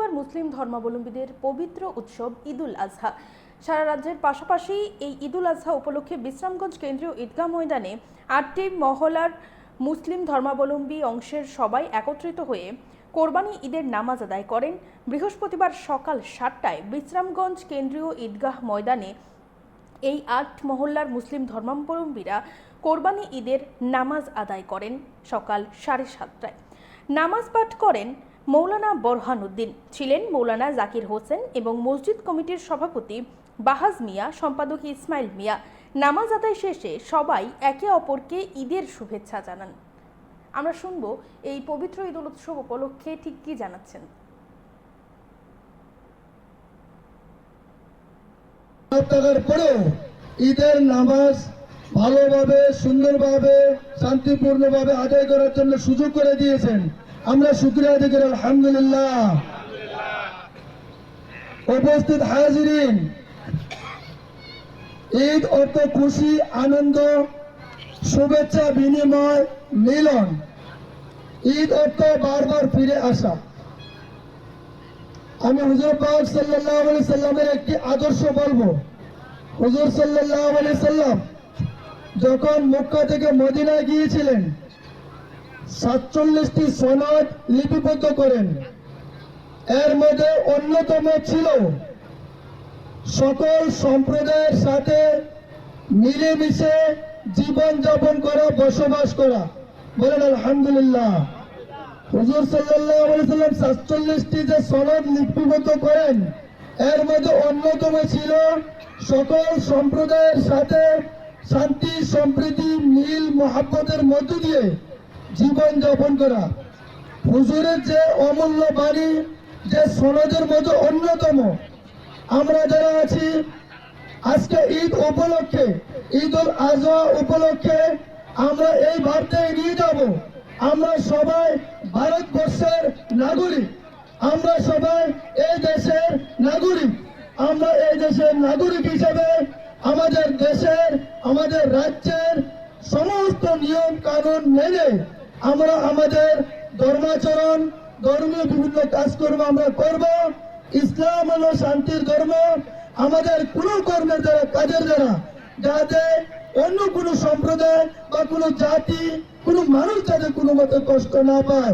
মহল্লার মুসলিম ধর্মাবলম্বীদের পবিত্র উৎসব ঈদুল আজহা। সারা রাজ্যের পাশাপাশি এই ঈদুল আজহা উপলক্ষে বিশ্রামগঞ্জ কেন্দ্রীয় ঈদগাহ ময়দানে ৮টি মহল্লার মুসলিম ধর্মাবলম্বী অংশের সবাই একত্রিত হয়ে কোরবানি ঈদের নামাজ আদায় করেন। বৃহস্পতিবার সকাল ৭টায় বিশ্রামগঞ্জ কেন্দ্রীয় ঈদগাহ ময়দানে এই ৮ মহল্লার মুসলিম ধর্মাবলম্বীরা কোরবানি ঈদের নামাজ আদায় করেন। সকাল 7:30টায় নামাজ পাঠ করেন মৌলানা বোরহানউদ্দিন, ছিলেন মৌলানা জাকির হোসেন এবং মসজিদ কমিটির সভাপতি বাহাজ মিয়া, সম্পাদক ইসমাইল মিয়া। নামাজ আদায় শেষে সবাই একে অপরকে ঈদের শুভেচ্ছা জানান। আমরা শুনব এই পবিত্র ঈদুল উৎসব উপলক্ষে ঠিক কি জানাচ্ছেন। ঈদের নামাজ ভালোভাবে, সুন্দরভাবে, শান্তিপূর্ণভাবে আদায় করার জন্য সুযোগ করে দিয়েছেন। আমরা শুকরিয়া আদায় করি আলহামদুলিল্লাহ। উপস্থিত হাজিরিন, ঈদ অর্থ খুশি, আনন্দ, শুভেচ্ছা বিনিময়, মিলন। ঈদ অর্থ বারবার ফিরে আসা। আমি হুজুর পাক সাল্লাল্লাহু আলাইহি সাল্লামের একটি আদর্শ বলবো। হুজুর সাল্লাল্লাহু আলাইহি সাল্লাম যখন মক্কা থেকে মদিনায় গিয়েছিলেন 47টি সনদ লিপিবদ্ধ করেন। এর মধ্যে অন্যতম ছিল সকল সম্প্রদায়ের সাথে মিলেমিশে জীবন যাপন করা, বসবাস করা। বলেন আলহামদুলিল্লাহ। হুজুর সাল্লাল্লাহু আলাইহি সাল্লাম 47টি যে সনদ লিপিবদ্ধ করেন, এর মধ্যে অন্যতম ছিল সকল সম্প্রদায়ের সাথে শান্তি, সম্প্রীতি, মিল, মহাব্বতের মধ্য দিয়ে জীবন যাপন করা। হুজুরের যে অমূল্য বাণী, যে সনদের মধ্যে অন্যতম, আমরা যারা আছি আজকে ঈদ উপলক্ষে, ঈদুল আজহা উপলক্ষে আমরা এই বার্তায় নিয়ে যাব। আমরা সবাই ভারতবর্ষের নাগরিক, আমরা সবাই এই দেশের নাগরিক। আমরা এই দেশের নাগরিক হিসেবে আমাদের দেশের, আমাদের রাজ্যের সমস্ত নিয়ম কানুন মেনে আমরা আমাদের ধর্মাচরণ, ধর্মীয় বিভিন্ন কাজকর্ম আমরা করব। ইসলাম হলো শান্তির ধর্ম। আমাদের কোনো কর্মের দ্বারা, কাজের দ্বারা যাতে অন্য কোনো সম্প্রদায় বা কোনো জাতি, কোনো মানুষ যাতে কোনো মতে কষ্ট না পায়,